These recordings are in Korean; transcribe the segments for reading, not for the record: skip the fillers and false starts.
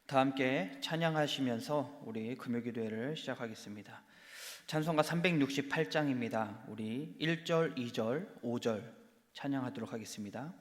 다 함께 찬양하시면서 우리 금요기도회를 시작하겠습니다. 찬송가 368장입니다. 우리 1절, 2절, 5절 찬양하도록 하겠습니다.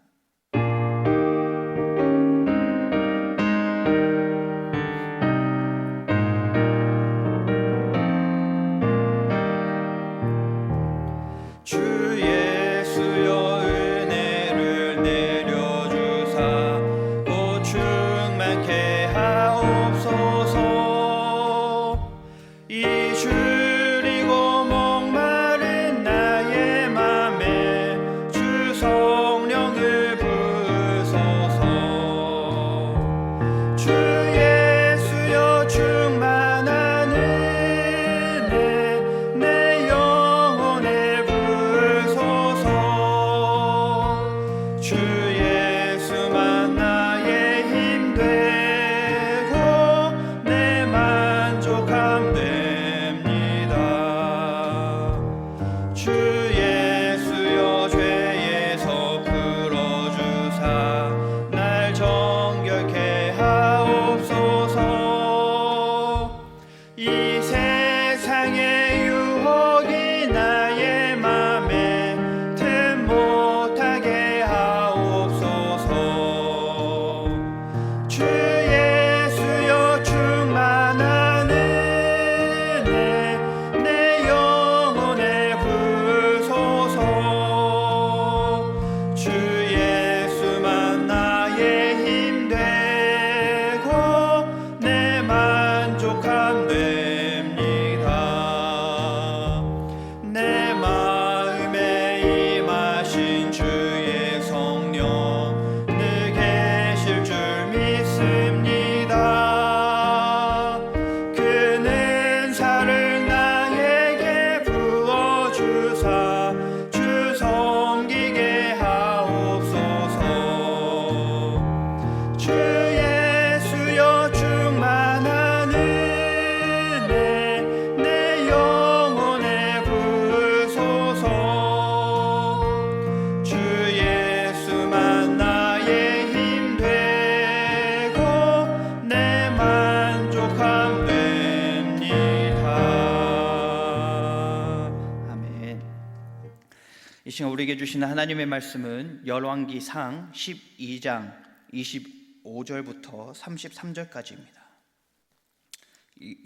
이 시간 우리에게 주시는 하나님의 말씀은 열왕기상 12장 25절부터 33절까지입니다.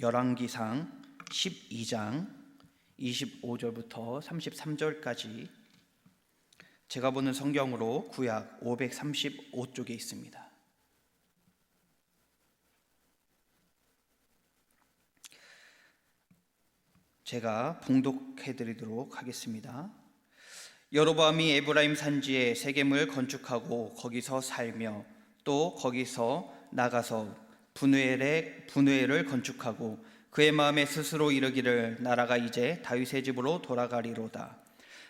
열왕기상 12장 25절부터 33절까지 제가 보는 성경으로 구약 535쪽에 있습니다. 제가 봉독해 드리도록 하겠습니다. 여로보암이 에브라임 산지에 세겜을 건축하고 거기서 살며 또 거기서 나가서 분회를 건축하고 그의 마음에 스스로 이르기를 나라가 이제 다윗의 집으로 돌아가리로다.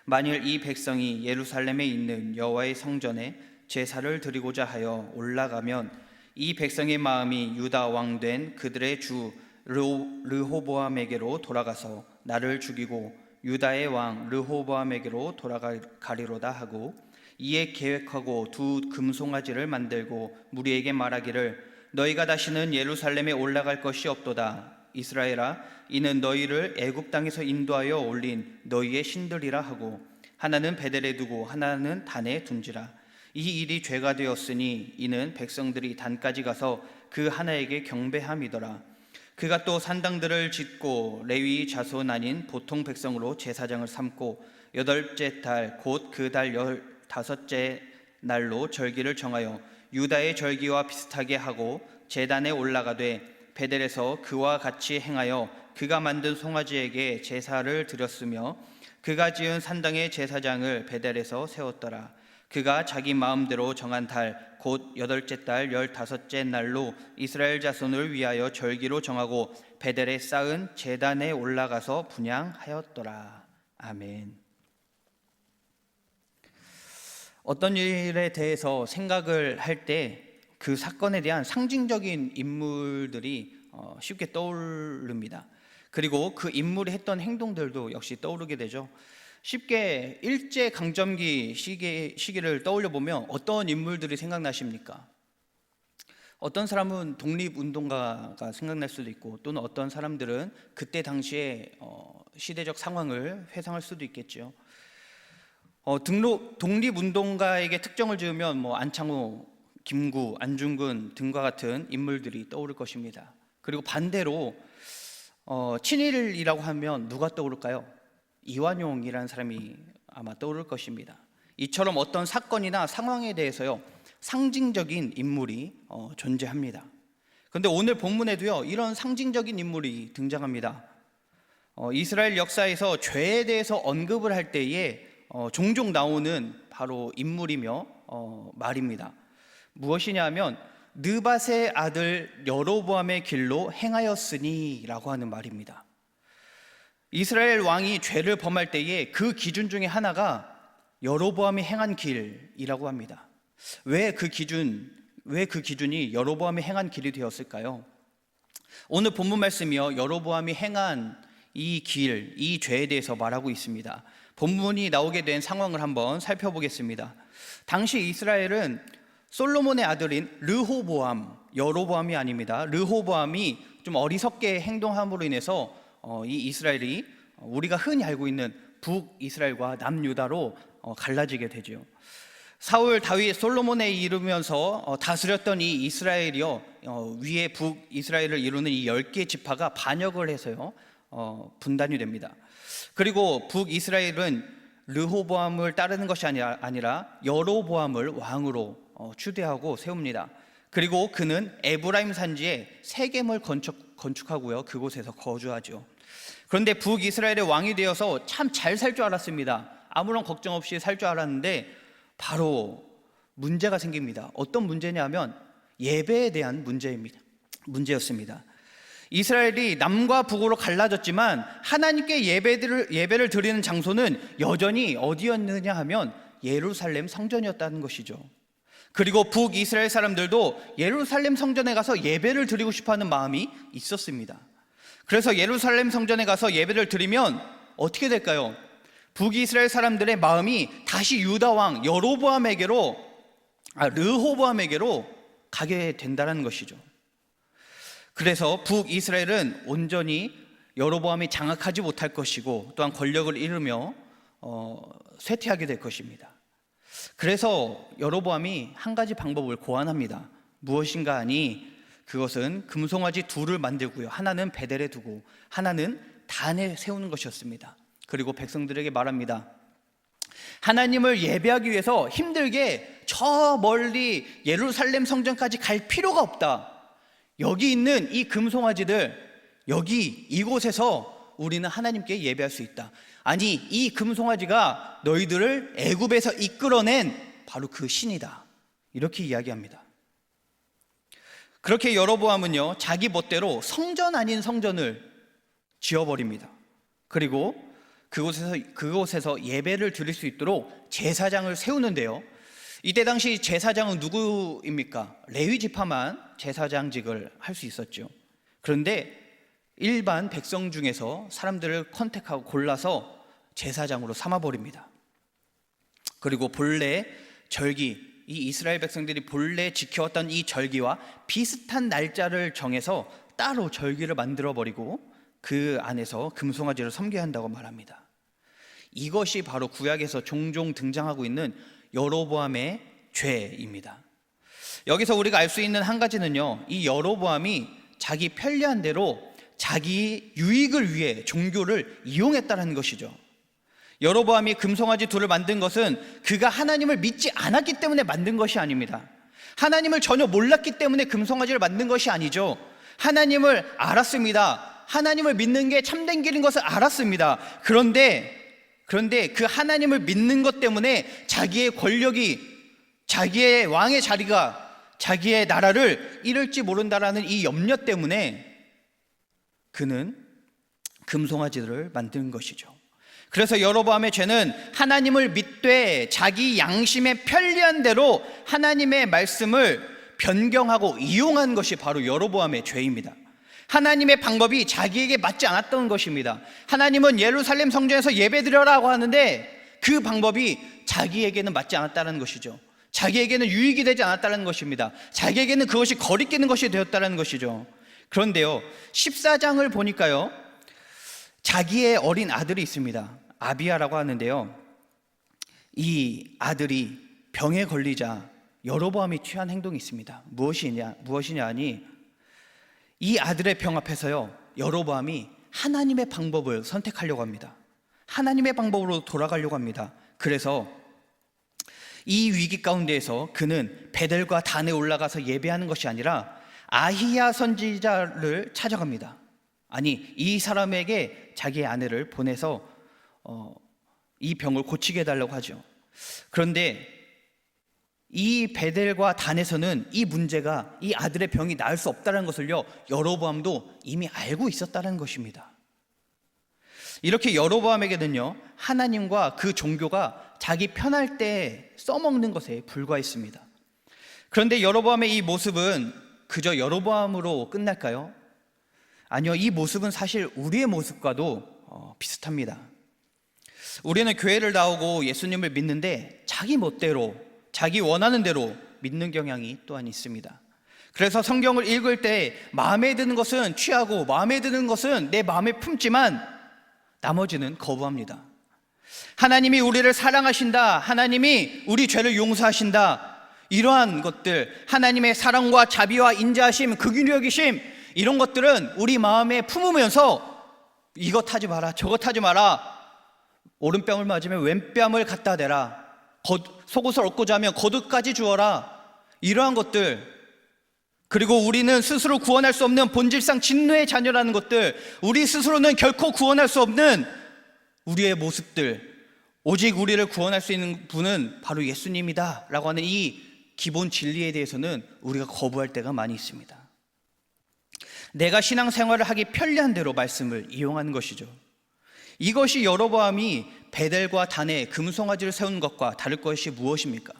만일 이 백성이 예루살렘에 있는 여호와의 성전에 제사를 드리고자 하여 올라가면 이 백성의 마음이 유다 왕 된 그들의 주 르호보암에게로 돌아가서 나를 죽이고 유다의 왕 르호보암에게로 돌아가리로다 하고 이에 계획하고 두 금송아지를 만들고 무리에게 말하기를 너희가 다시는 예루살렘에 올라갈 것이 없도다. 이스라엘아, 이는 너희를 애굽 땅에서 인도하여 올린 너희의 신들이라 하고 하나는 베델에 두고 하나는 단에 둔지라. 이 일이 죄가 되었으니 이는 백성들이 단까지 가서 그 하나에게 경배함이더라. 그가 또 산당들을 짓고 레위 자손 아닌 보통 백성으로 제사장을 삼고 여덟째 달 곧 그 달 15째 날로 절기를 정하여 유다의 절기와 비슷하게 하고 제단에 올라가되 베델에서 그와 같이 행하여 그가 만든 송아지에게 제사를 드렸으며 그가 지은 산당의 제사장을 베델에서 세웠더라. 그가 자기 마음대로 정한 달 곧 여덟째 달 15째 날로 이스라엘 자손을 위하여 절기로 정하고 베델에 쌓은 제단에 올라가서 분향하였더라. 아멘. 어떤 일에 대해서 생각을 할 때 그 사건에 대한 상징적인 인물들이 쉽게 떠오릅니다. 그리고 그 인물이 했던 행동들도 역시 떠오르게 되죠. 쉽게 일제강점기 시기를 떠올려 보면 어떤 인물들이 생각나십니까? 어떤 사람은 독립운동가가 생각날 수도 있고, 또는 어떤 사람들은 그때 당시에 시대적 상황을 회상할 수도 있겠죠. 독립운동가에게 특정을 지으면 안창호, 김구, 안중근 등과 같은 인물들이 떠오를 것입니다. 그리고 반대로 친일이라고 하면 누가 떠오를까요? 이완용이라는 사람이 아마 떠오를 것입니다. 이처럼 어떤 사건이나 상황에 대해서요, 상징적인 인물이 존재합니다. 그런데 오늘 본문에도요, 이런 상징적인 인물이 등장합니다. 이스라엘 역사에서 죄에 대해서 언급을 할 때에 종종 나오는 바로 인물이며 말입니다. 무엇이냐 하면 느밧의 아들 여로보암의 길로 행하였으니 라고 하는 말입니다. 이스라엘 왕이 죄를 범할 때에 그 기준 중에 하나가 여로보암이 행한 길이라고 합니다. 왜 그 기준이 여로보암이 행한 길이 되었을까요? 오늘 본문 말씀이요, 여로보암이 행한 이 길, 이 죄에 대해서 말하고 있습니다. 본문이 나오게 된 상황을 한번 살펴보겠습니다. 당시 이스라엘은 솔로몬의 아들인 르호보암, 여로보암이 아닙니다. 르호보암이 좀 어리석게 행동함으로 인해서 이 이스라엘이 우리가 흔히 알고 있는 북이스라엘과 남유다로 갈라지게 되죠. 사울, 다윗, 솔로몬에 이르면서 다스렸던 이 이스라엘이요, 위에 북이스라엘을 이루는 이 10개 지파가 반역을 해서요, 분단이 됩니다. 그리고 북이스라엘은 르호보암을 따르는 것이 아니라 여로보암을 왕으로 추대하고 세웁니다. 그리고 그는 에브라임 산지에 세겜을 건축하고요, 그곳에서 거주하죠. 그런데 북이스라엘의 왕이 되어서 참 잘 살 줄 알았습니다. 아무런 걱정 없이 살 줄 알았는데 바로 문제가 생깁니다. 어떤 문제냐면 예배에 대한 문제였습니다. 이스라엘이 남과 북으로 갈라졌지만 하나님께 예배를 드리는 장소는 여전히 어디였느냐 하면 예루살렘 성전이었다는 것이죠. 그리고 북이스라엘 사람들도 예루살렘 성전에 가서 예배를 드리고 싶어하는 마음이 있었습니다. 그래서 예루살렘 성전에 가서 예배를 드리면 어떻게 될까요? 북이스라엘 사람들의 마음이 다시 유다 왕 르호보암에게로 가게 된다는 것이죠. 그래서 북이스라엘은 온전히 여로보암이 장악하지 못할 것이고, 또한 권력을 잃으며 쇠퇴하게 될 것입니다. 그래서 여로보암이 한 가지 방법을 고안합니다. 무엇인가 하니 그것은 금송아지 둘을 만들고요, 하나는 베델에 두고 하나는 단에 세우는 것이었습니다. 그리고 백성들에게 말합니다. 하나님을 예배하기 위해서 힘들게 저 멀리 예루살렘 성전까지 갈 필요가 없다. 여기 있는 이 금송아지들, 이곳에서 우리는 하나님께 예배할 수 있다. 아니, 이 금송아지가 너희들을 애굽에서 이끌어낸 바로 그 신이다. 이렇게 이야기합니다. 그렇게 여로보암은요, 자기 멋대로 성전 아닌 성전을 지어버립니다. 그리고 그곳에서 예배를 드릴 수 있도록 제사장을 세우는데요, 이때 당시 제사장은 누구입니까? 레위 지파만 제사장직을 할 수 있었죠. 그런데 일반 백성 중에서 사람들을 컨택하고 골라서 제사장으로 삼아버립니다. 그리고 본래 절기, 이 이스라엘 백성들이 본래 지켜왔던 이 절기와 비슷한 날짜를 정해서 따로 절기를 만들어버리고 그 안에서 금송아지를 섬겨야 한다고 말합니다. 이것이 바로 구약에서 종종 등장하고 있는 여로보암의 죄입니다. 여기서 우리가 알 수 있는 한 가지는요, 이 여로보암이 자기 편리한 대로 자기 유익을 위해 종교를 이용했다는 것이죠. 여로보암이 금송아지 둘을 만든 것은 그가 하나님을 믿지 않았기 때문에 만든 것이 아닙니다. 하나님을 전혀 몰랐기 때문에 금송아지를 만든 것이 아니죠. 하나님을 알았습니다. 하나님을 믿는 게 참된 길인 것을 알았습니다. 그런데 그 하나님을 믿는 것 때문에 자기의 권력이, 자기의 왕의 자리가, 자기의 나라를 잃을지 모른다라는 이 염려 때문에 그는 금송아지를 만든 것이죠. 그래서 여로보암의 죄는 하나님을 믿되 자기 양심에 편리한 대로 하나님의 말씀을 변경하고 이용한 것이 바로 여로보암의 죄입니다. 하나님의 방법이 자기에게 맞지 않았던 것입니다. 하나님은 예루살렘 성전에서 예배드려라고 하는데 그 방법이 자기에게는 맞지 않았다는 것이죠. 자기에게는 유익이 되지 않았다는 것입니다. 자기에게는 그것이 거리끼는 것이 되었다는 것이죠. 그런데요, 14장을 보니까요, 자기의 어린 아들이 있습니다. 아비야라고 하는데요, 이 아들이 병에 걸리자 여로보암이 취한 행동이 있습니다. 무엇이냐 하니, 이 아들의 병 앞에서요, 여로보암이 하나님의 방법을 선택하려고 합니다. 하나님의 방법으로 돌아가려고 합니다. 그래서 이 위기 가운데에서 그는 베델과 단에 올라가서 예배하는 것이 아니라 아히야 선지자를 찾아갑니다. 아니, 이 사람에게 자기의 아내를 보내서 이 병을 고치게 해달라고 하죠. 그런데 이 베델과 단에서는 이 문제가, 이 아들의 병이 나을 수 없다는 것을요, 여로보암도 이미 알고 있었다는 것입니다. 이렇게 여로보암에게는요, 하나님과 그 종교가 자기 편할 때 써먹는 것에 불과했습니다. 그런데 여로보암의 이 모습은 그저 여로보암으로 끝날까요? 아니요, 이 모습은 사실 우리의 모습과도 비슷합니다. 우리는 교회를 나오고 예수님을 믿는데 자기 멋대로, 자기 원하는 대로 믿는 경향이 또한 있습니다. 그래서 성경을 읽을 때 마음에 드는 것은 취하고 마음에 드는 것은 내 마음에 품지만 나머지는 거부합니다. 하나님이 우리를 사랑하신다, 하나님이 우리 죄를 용서하신다, 이러한 것들, 하나님의 사랑과 자비와 인자하심, 극률 여기심, 이런 것들은 우리 마음에 품으면서 이것 하지 마라, 저것 하지 마라, 오른뺨을 맞으면 왼뺨을 갖다 대라, 속옷을 얻고 자면 겉옷까지 주어라, 이러한 것들, 그리고 우리는 스스로 구원할 수 없는 본질상 진노의 자녀라는 것들, 우리 스스로는 결코 구원할 수 없는 우리의 모습들, 오직 우리를 구원할 수 있는 분은 바로 예수님이다 라고 하는 이 기본 진리에 대해서는 우리가 거부할 때가 많이 있습니다. 내가 신앙생활을 하기 편리한 대로 말씀을 이용하는 것이죠. 이것이 여로보암이 베델과 단에 금송아지를 세운 것과 다를 것이 무엇입니까?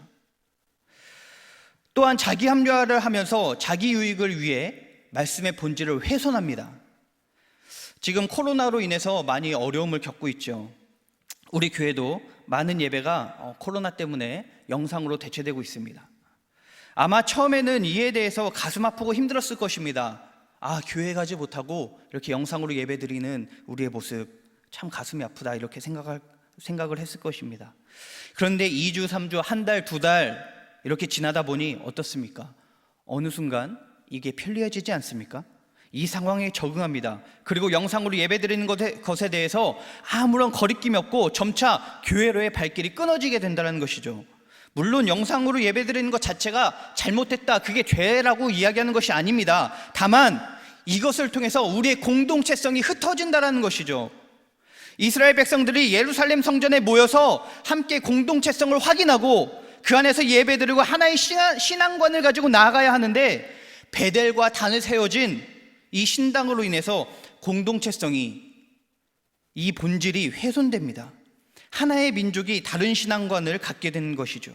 또한 자기 합리화를 하면서 자기 유익을 위해 말씀의 본질을 훼손합니다. 지금 코로나로 인해서 많이 어려움을 겪고 있죠. 우리 교회도 많은 예배가 코로나 때문에 영상으로 대체되고 있습니다. 아마 처음에는 이에 대해서 가슴 아프고 힘들었을 것입니다. 교회 가지 못하고 이렇게 영상으로 예배 드리는 우리의 모습 참 가슴이 아프다, 이렇게 생각을 했을 것입니다. 그런데 2주, 3주, 한 달, 두 달 이렇게 지나다 보니 어떻습니까? 어느 순간 이게 편리해지지 않습니까? 이 상황에 적응합니다. 그리고 영상으로 예배드리는 것에 대해서 아무런 거리낌이 없고 점차 교회로의 발길이 끊어지게 된다는 것이죠. 물론 영상으로 예배드리는 것 자체가 잘못됐다, 그게 죄라고 이야기하는 것이 아닙니다. 다만 이것을 통해서 우리의 공동체성이 흩어진다는 것이죠. 이스라엘 백성들이 예루살렘 성전에 모여서 함께 공동체성을 확인하고 그 안에서 예배드리고 하나의 신앙관을 가지고 나아가야 하는데, 베델과 단을 세워진 이 신당으로 인해서 공동체성이, 이 본질이 훼손됩니다. 하나의 민족이 다른 신앙관을 갖게 되는 것이죠.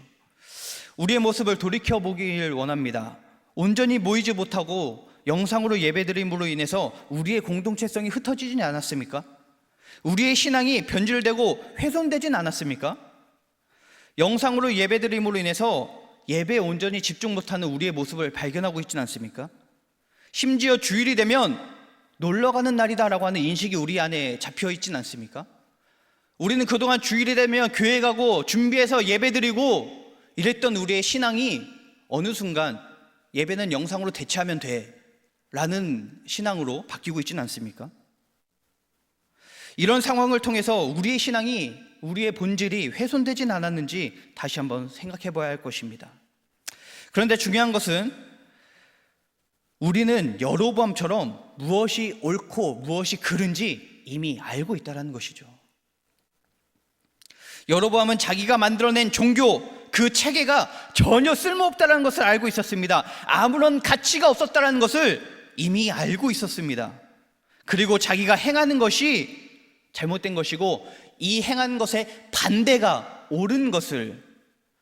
우리의 모습을 돌이켜보길 원합니다. 온전히 모이지 못하고 영상으로 예배드림으로 인해서 우리의 공동체성이 흩어지지 않았습니까? 우리의 신앙이 변질되고 훼손되진 않았습니까? 영상으로 예배드림으로 인해서 예배에 온전히 집중 못하는 우리의 모습을 발견하고 있지는 않습니까? 심지어 주일이 되면 놀러가는 날이다라고 하는 인식이 우리 안에 잡혀 있지는 않습니까? 우리는 그동안 주일이 되면 교회 가고 준비해서 예배드리고 이랬던 우리의 신앙이 어느 순간 예배는 영상으로 대체하면 돼 라는 신앙으로 바뀌고 있지는 않습니까? 이런 상황을 통해서 우리의 신앙이, 우리의 본질이 훼손되진 않았는지 다시 한번 생각해 봐야 할 것입니다. 그런데 중요한 것은 우리는 여로보암처럼 무엇이 옳고 무엇이 그른지 이미 알고 있다는 것이죠. 여로보암은 자기가 만들어낸 종교, 그 체계가 전혀 쓸모없다는 것을 알고 있었습니다. 아무런 가치가 없었다는 것을 이미 알고 있었습니다. 그리고 자기가 행하는 것이 잘못된 것이고 이 행한 것의 반대가 옳은 것을,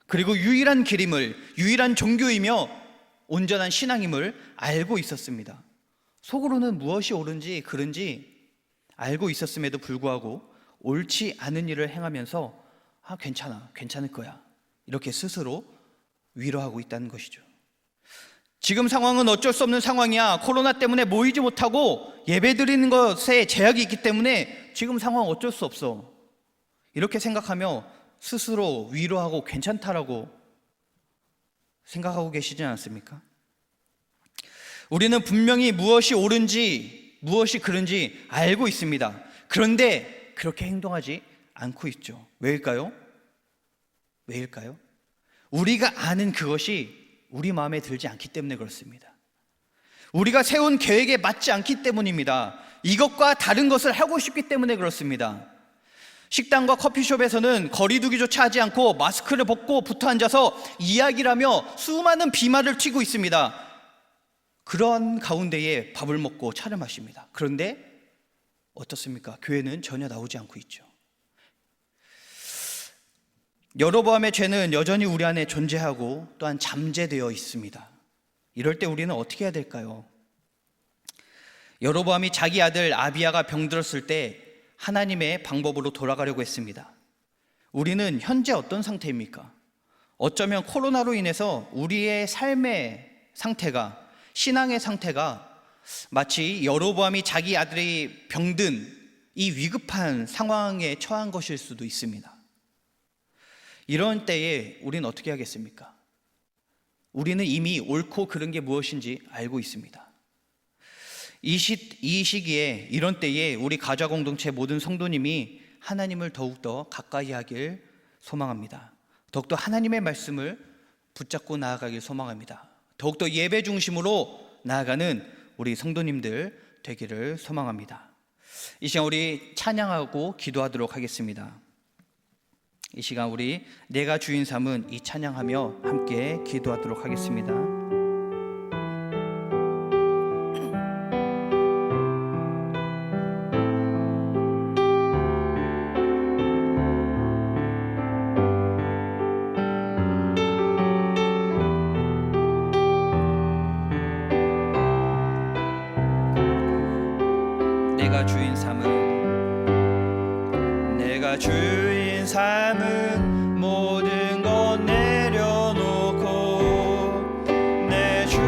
그리고 유일한 길임을, 유일한 종교이며 온전한 신앙임을 알고 있었습니다. 속으로는 무엇이 옳은지 그른지 알고 있었음에도 불구하고 옳지 않은 일을 행하면서 괜찮을 거야, 이렇게 스스로 위로하고 있다는 것이죠. 지금 상황은 어쩔 수 없는 상황이야. 코로나 때문에 모이지 못하고 예배드리는 것에 제약이 있기 때문에 지금 상황 어쩔 수 없어. 이렇게 생각하며 스스로 위로하고 괜찮다라고 생각하고 계시지 않습니까? 우리는 분명히 무엇이 옳은지 무엇이 그른지 알고 있습니다. 그런데 그렇게 행동하지 않고 있죠. 왜일까요? 우리가 아는 그것이 우리 마음에 들지 않기 때문에 그렇습니다. 우리가 세운 계획에 맞지 않기 때문입니다. 이것과 다른 것을 하고 싶기 때문에 그렇습니다. 식당과 커피숍에서는 거리두기조차 하지 않고 마스크를 벗고 붙어 앉아서 이야기를 하며 수많은 비말을 튀고 있습니다. 그런 가운데에 밥을 먹고 차를 마십니다. 그런데 어떻습니까? 교회는 전혀 나오지 않고 있죠. 여로보암의 죄는 여전히 우리 안에 존재하고 또한 잠재되어 있습니다. 이럴 때 우리는 어떻게 해야 될까요? 여로보암이 자기 아들 아비야가 병들었을 때 하나님의 방법으로 돌아가려고 했습니다. 우리는 현재 어떤 상태입니까? 어쩌면 코로나로 인해서 우리의 삶의 상태가, 신앙의 상태가 마치 여로보암이 자기 아들이 병든 이 위급한 상황에 처한 것일 수도 있습니다. 이런 때에 우리는 어떻게 하겠습니까? 우리는 이미 옳고 그른 게 무엇인지 알고 있습니다. 이 시기에, 이런 때에 우리 가좌 공동체 모든 성도님이 하나님을 더욱더 가까이 하길 소망합니다. 더욱더 하나님의 말씀을 붙잡고 나아가길 소망합니다. 더욱더 예배 중심으로 나아가는 우리 성도님들 되기를 소망합니다. 이 시간 우리 찬양하고 기도하도록 하겠습니다. 이 시간 우리 내가 주인 삼은 이 찬양하며 함께 기도하도록 하겠습니다. 내가 주인 삼은 모든 것 내려놓고 내 주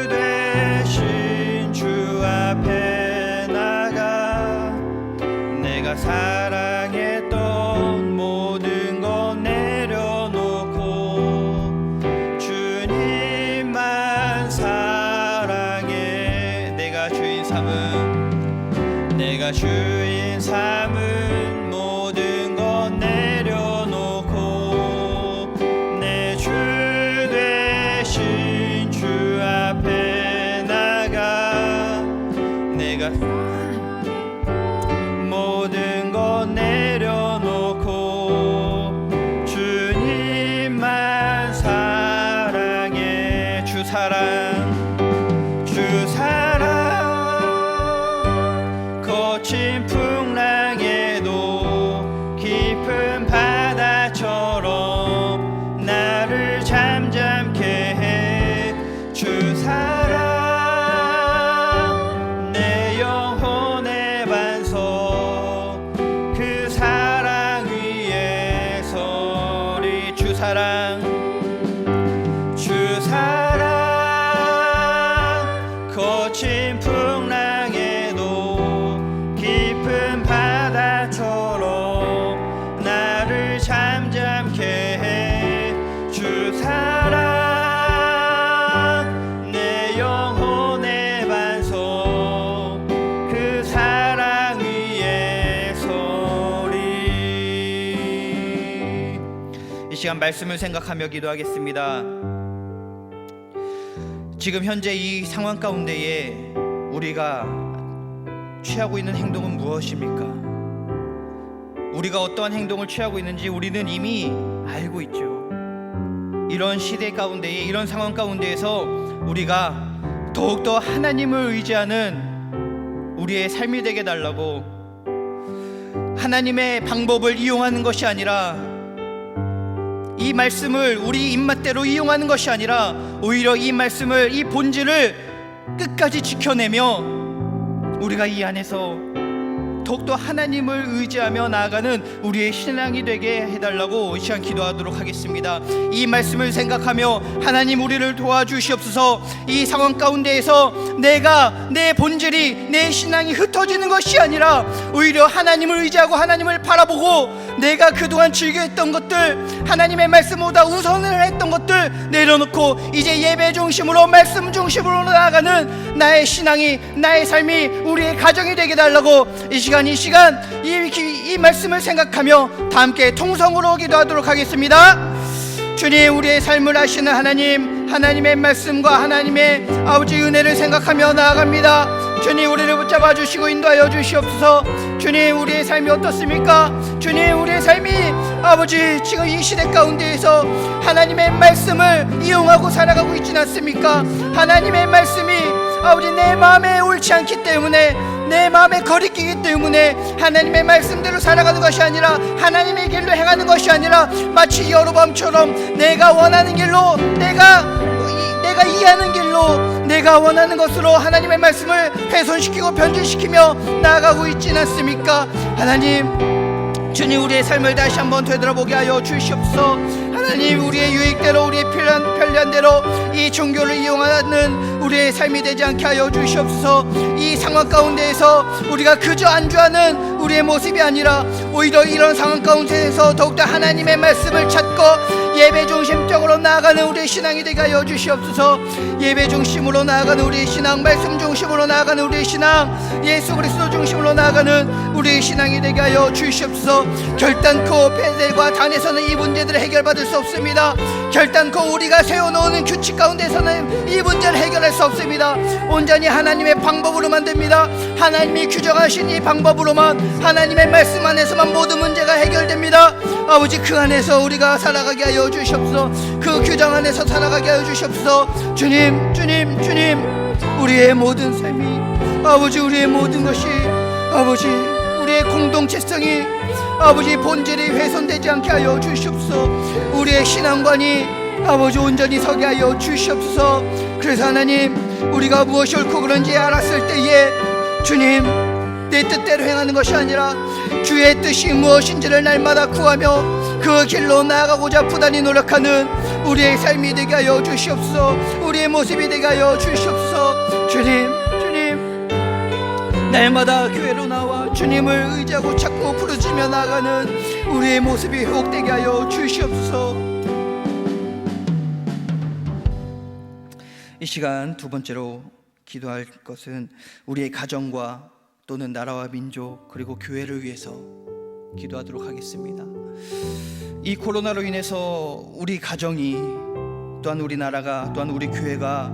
대신 주 앞에 나가 내가 사랑했던 모든 것 내려놓고 주님만 사랑해. 내가 주인 삼은 모든 것 내려놓고 내 주 대신 주 앞에 나가 내가 모든 것 내려놓고 주님만 사랑해. 주 사랑 거친 풍랑에도 깊은 바다처럼 나를 잠잠케 해. 주 사랑 내 영혼의 반석 그 사랑 위에 서리. 주 사랑 거친 풍랑에도 깊은 바다처럼 나를 잠잠케 해. 주 사랑 내 영혼의 반석 그 사랑 위에 서리. 이 시간 말씀을 생각하며 기도하겠습니다. 지금 현재 이 상황 가운데에 우리가 취하고 있는 행동은 무엇입니까? 우리가 어떠한 행동을 취하고 있는지 우리는 이미 알고 있죠. 이런 시대 가운데에, 이런 상황 가운데에서 우리가 더욱더 하나님을 의지하는 우리의 삶이 되게 달라고, 하나님의 방법을 이용하는 것이 아니라, 이 말씀을 우리 입맛대로 이용하는 것이 아니라 오히려 이 말씀을, 이 본질을 끝까지 지켜내며 우리가 이 안에서 더욱더 하나님을 의지하며 나아가는 우리의 신앙이 되게 해달라고 이 시간 기도하도록 하겠습니다. 이 말씀을 생각하며 하나님 우리를 도와주시옵소서. 이 상황 가운데에서 내 본질이, 내 신앙이 흩어지는 것이 아니라 오히려 하나님을 의지하고 하나님을 바라보고 내가 그동안 즐겨했던 것들, 하나님의 말씀보다 우선을 했던 것들 내려놓고 이제 예배 중심으로, 말씀 중심으로 나아가는 나의 신앙이, 나의 삶이, 우리의 가정이 되게 달라고 이 시간 이 말씀을 생각하며 다 함께 통성으로 기도하도록 하겠습니다. 주님, 우리의 삶을 아시는 하나님, 하나님의 말씀과 하나님의 아버지 은혜를 생각하며 나아갑니다. 주님, 우리를 붙잡아 주시고 인도하여 주시옵소서. 주님, 우리의 삶이 어떻습니까? 주님, 우리의 삶이 아버지 지금 이 시대 가운데에서 하나님의 말씀을 이용하고 살아가고 있지는 않습니까? 하나님의 말씀이 아버지 내 마음에 옳지 않기 때문에, 내 마음에 거리끼기 때문에 하나님의 말씀대로 살아가는 것이 아니라, 하나님의 길로 행하는 것이 아니라 마치 여로보암처럼 내가 원하는 길로, 내가 이해하는 길로, 내가 원하는 것으로 하나님의 말씀을 훼손시키고 변질시키며 나아가고 있지는 않습니까? 주님, 우리의 삶을 다시 한번 되돌아보게 하여 주시옵소서. 하나님, 우리의 유익대로, 우리의 편리한 대로 이 종교를 이용하는 우리의 삶이 되지 않게 하여 주시옵소서. 이 상황 가운데에서 우리가 그저 안주하는 우리의 모습이 아니라 오히려 이런 상황 가운데에서 더욱더 하나님의 말씀을 찾고 예배 중심적으로 나아가는 우리의 신앙이 되게 하여 주시옵소서. 예배 중심으로 나아가는 우리의 신앙, 말씀 중심으로 나아가는 우리의 신앙, 예수 그리스도 중심으로 나아가는 우리의 신앙이 되게 하여 주시옵소서. 결단코 베델과 단에서는 이 문제들을 해결받을 수 없습니다. 결단코 우리가 세워놓은 규칙 가운데서는 이 문제를 해결할 수 없습니다. 온전히 하나님의 방법으로만 됩니다. 하나님이 규정하신 이 방법으로만, 하나님의 말씀 안에서만 모든 문제가 해결됩니다. 아버지, 그 안에서 우리가 살아가게 하여 주시옵소서. 그 규정 안에서 살아가게 하여 주시옵소서. 주님, 우리의 모든 삶이, 아버지, 우리의 모든 것이, 아버지, 우리의 공동체성이, 아버지, 본질이 훼손되지 않게 하여 주시옵소서. 우리의 신앙관이 아버지 온전히 서게 하여 주시옵소서. 그래서 하나님, 우리가 무엇이 옳고 그런지 알았을 때에 주님, 내 뜻대로 행하는 것이 아니라 주의 뜻이 무엇인지를 날마다 구하며 그 길로 나아가고자 부단히 노력하는 우리의 삶이 되게 하여 주시옵소서. 우리의 모습이 되게 하여 주시옵소서. 주님, 날마다 교회로 나와 주님을 의지하고 찾고 부르짖며 나아가는 우리의 모습이 회복되게 하여 주시옵소서. 이 시간 두 번째로 기도할 것은 우리의 가정과 또는 나라와 민족 그리고 교회를 위해서 기도하도록 하겠습니다. 이 코로나로 인해서 우리 가정이, 또한 우리 나라가, 또한 우리 교회가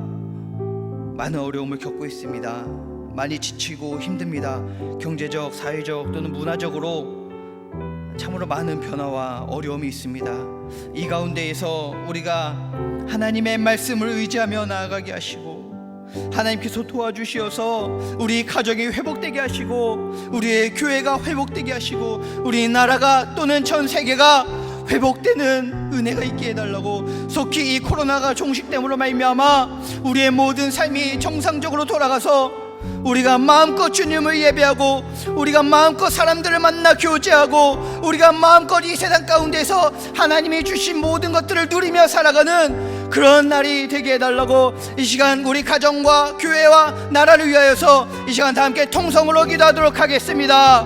많은 어려움을 겪고 있습니다. 많이 지치고 힘듭니다. 경제적, 사회적 또는 문화적으로 참으로 많은 변화와 어려움이 있습니다. 이 가운데에서 우리가 하나님의 말씀을 의지하며 나아가게 하시고, 하나님께서 도와주시어서 우리 가정이 회복되게 하시고, 우리의 교회가 회복되게 하시고, 우리 나라가 또는 전 세계가 회복되는 은혜가 있게 해달라고, 속히 이 코로나가 종식됨으로 말미암아 우리의 모든 삶이 정상적으로 돌아가서 우리가 마음껏 주님을 예배하고, 우리가 마음껏 사람들을 만나 교제하고, 우리가 마음껏 이 세상 가운데서 하나님이 주신 모든 것들을 누리며 살아가는 그런 날이 되게 해달라고 이 시간 우리 가정과 교회와 나라를 위하여서 이 시간 다 함께 통성으로 기도하도록 하겠습니다.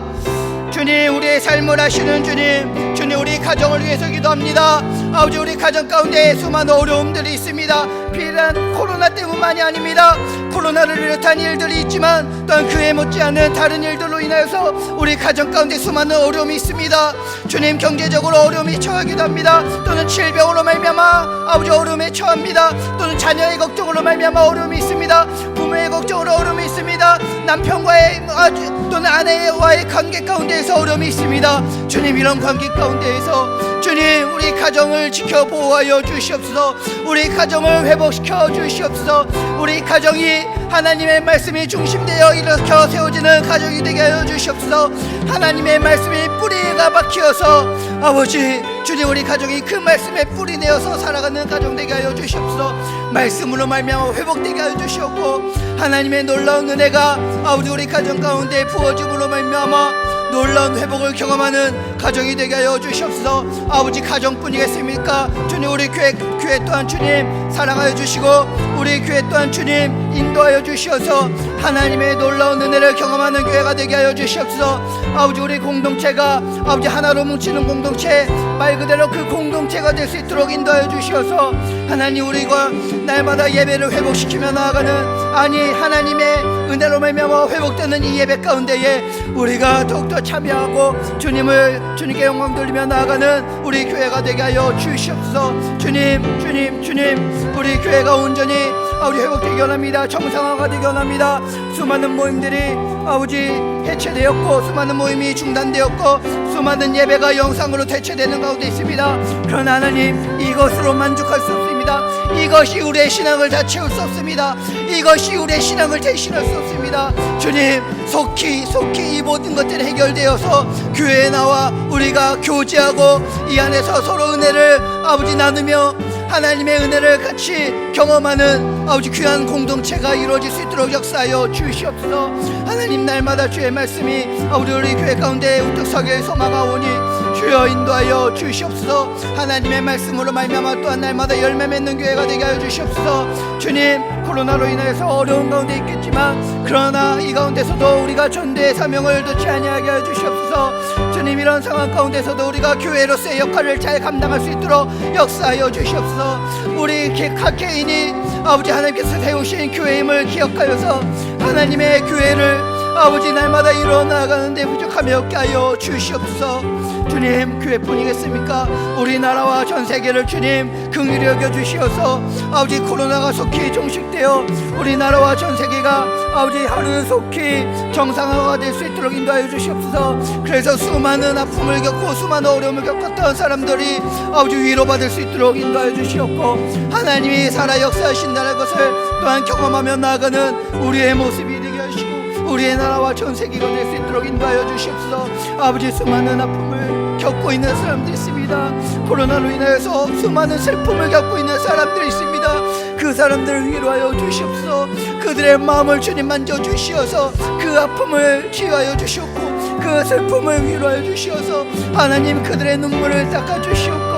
주님, 우리의 삶을 아시는 주님, 우리 가정을 위해서 기도합니다. 아버지, 우리 가정 가운데 수많은 어려움들이 있습니다. 비단 코로나 때문만이 아닙니다. 코로나를 비롯한 일들이 있지만 또한 그에 못지않은 다른 일들로 인하여서 우리 가정 가운데 수많은 어려움이 있습니다. 주님, 경제적으로 어려움이 처하기도 합니다. 또는 질병으로 말미암아 아버지 어려움에 처합니다. 또는 자녀의 걱정으로 말미암아 어려움이 있습니다. 부모의 걱정으로 어려움이 있습니다. 남편과의 또는 아내와의 관계 가운데에서 어려움이 있습니다. 주님, 이런 관계 가운데에서 주님, 우리 가정을 지켜 보호하여 주시옵소서. 우리 가정을 회복시켜 주시옵소서. 우리 가정이 하나님의 말씀이 중심되어 일으켜 세워지는 가정이 되게 하여 주시옵소서. 하나님의 말씀이 뿌리가 박히어서 아버지 주님, 우리 가정이 그 말씀에 뿌리 내어서 살아가는 가정 되게 하여 주시옵소서. 말씀으로 말미암아 회복되게 하여 주시옵고, 하나님의 놀라운 은혜가 아버지 우리 가정 가운데 부어짐으로 말미암아 놀라운 회복을 경험하는 가정이 되게 하여 주시옵소서. 아버지, 가정뿐이겠습니까? 주님, 우리 교회 또한 주님 사랑하여 주시고, 우리 교회 또한 주님 인도하여 주시어서 하나님의 놀라운 은혜를 경험하는 교회가 되게 하여 주시옵소서. 아버지, 우리 공동체가 아버지 하나로 뭉치는 공동체, 말 그대로 그 공동체가 될 수 있도록 인도하여 주시어서 하나님, 우리가 날마다 예배를 회복시키며 나아가는, 아니 하나님의 은혜로 말미암아 회복되는 이 예배 가운데에 우리가 더욱더 참여하고 주님께 영광 돌리며 나아가는 우리 교회가 되게 하여 주시옵소서. 주님, 우리 교회가 온전히 아버지 회복되기 원합니다. 정상화가 되기 원합니다. 수많은 모임들이 아버지 해체되었고, 수많은 모임이 중단되었고, 수많은 예배가 영상으로 대체되는 가운데 있습니다. 그러나 하나님, 이것으로 만족할 수 없습니다. 이것이 우리의 신앙을 다 채울 수 없습니다. 이것이 우리의 신앙을 대신할 수 없습니다. 주님, 속히 이 모든 것들이 해결되어서 교회에 나와 우리가 교제하고 이 안에서 서로 은혜를 아버지 나누며 하나님의 은혜를 같이 경험하는 아버지 귀한 공동체가 이루어질 수 있도록 역사하여 주시옵소서. 하나님, 날마다 주의 말씀이 아버지 우리 교회 가운데 우뚝 서게 소망하오니 주여 인도하여 주시옵소서. 하나님의 말씀으로 말미암아 또한 날마다 열매 맺는 교회가 되게 하여 주시옵소서. 주님, 코로나로 인해서 어려운 가운데 있겠지만 그러나 이 가운데서도 우리가 전도의 사명을 놓지 아니하게 하여 주시옵소서. 주님, 이런 상황 가운데서도 우리가 교회로서의 역할을 잘 감당할 수 있도록 역사하여 주시옵소서. 우리 각 개인이 아버지 하나님께서 세우신 교회임을 기억하여서 하나님의 교회를 아버지 날마다 이뤄나가는데 부족함이 없게 하여 주시옵소서. 주님, 교회뿐이겠습니까? 우리나라와 전 세계를 주님 긍휼히 여겨 주시어서 아버지 코로나가 속히 종식되어 우리나라와 전 세계가 아버지 하루는 속히 정상화가 될 수 있도록 인도하여 주시옵소서. 그래서 수많은 아픔을 겪고 수많은 어려움을 겪었던 사람들이 아버지 위로받을 수 있도록 인도하여 주시옵고, 하나님이 살아 역사하신다는 것을 또한 경험하며 나아가는 우리의 모습이 되게 하시고 우리의 나라와 전 세계가 될 수 있도록 인도하여 주시옵소서. 아버지, 수많은 아픔을 겪고 있는 사람들이 있습니다. 코로나로 인해서 수많은 슬픔을 겪고 있는 사람들이 있습니다. 그 사람들을 위로하여 주시옵소서. 그들의 마음을 주님 만져주시어서 그 아픔을 치유하여 주시옵고 그 슬픔을 위로하여 주시어서 하나님 그들의 눈물을 닦아주시옵고,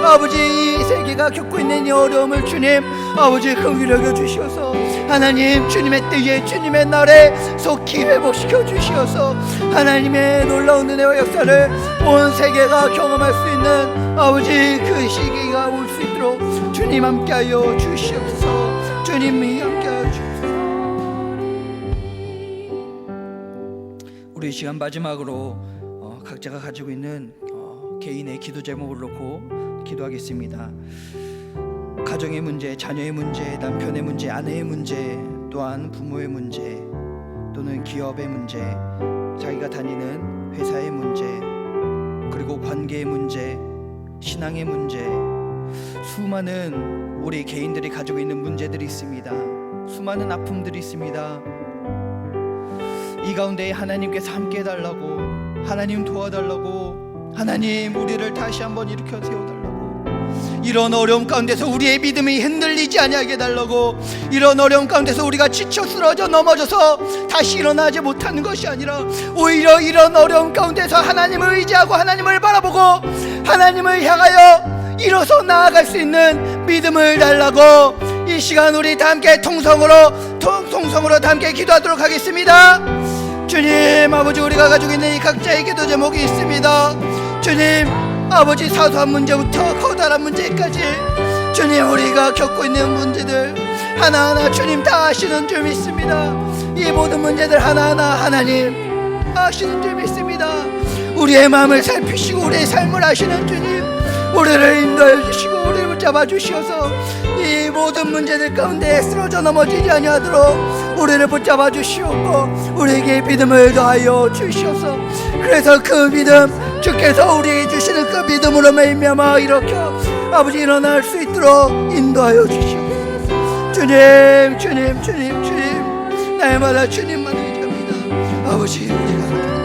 아버지 이 세계가 겪고 있는 이 어려움을 주님 아버지 긍휼히 여겨 주시어서 하나님 주님의 때에 주님의 날에 속히 회복시켜 주시어서 하나님의 놀라운 은혜와 역사를 온 세계가 경험할 수 있는 아버지 그 시기가 올 수 있도록 주님 함께하여 주시옵소서. 주님이 함께하여 주시옵소서. 우리 시간 마지막으로 각자가 가지고 있는 개인의 기도 제목을 놓고 기도하겠습니다. 가정의 문제, 자녀의 문제, 남편의 문제, 아내의 문제, 또한 부모의 문제, 또는 기업의 문제, 자기가 다니는 회사의 문제, 그리고 관계의 문제, 신앙의 문제, 수많은 우리 개인들이 가지고 있는 문제들이 있습니다. 수많은 아픔들이 있습니다. 이 가운데 하나님께서 함께 해달라고, 하나님 도와달라고, 하나님 우리를 다시 한번 일으켜 세워달라고, 이런 어려움 가운데서 우리의 믿음이 흔들리지 아니하게 해달라고, 이런 어려움 가운데서 우리가 지쳐 쓰러져 넘어져서 다시 일어나지 못하는 것이 아니라 오히려 이런 어려움 가운데서 하나님을 의지하고 하나님을 바라보고 하나님을 향하여 일어서 나아갈 수 있는 믿음을 달라고, 이 시간 우리 다 함께 통성으로 다 함께 기도하도록 하겠습니다. 주님 아버지, 우리가 가지고 있는 이 각자의 기도 제목이 있습니다. 주님 아버지, 사소한 문제부터 커다란 문제까지 주님 우리가 겪고 있는 문제들 하나하나 주님 다 아시는 줄 믿습니다. 이 모든 문제들 하나하나 하나님 아시는 줄 믿습니다. 우리의 마음을 살피시고 우리의 삶을 아시는 주님, 우리를 인도해 주시고 우리를 붙잡아 주시어서 이 모든 문제들 가운데 쓰러져 넘어지지 아니하도록 우리를 붙잡아 주시옵고 우리에게 믿음을 더하여 주시옵소서. 그래서 그 믿음, 주께서 우리에게 주시는 그 믿음으로 말미암아 이렇게 아버지 일어날 수 있도록 인도하여 주시옵소서. 주님, 주님, 주님, 주님, 날마다 주님만 의지합니다. 아버지, 우리가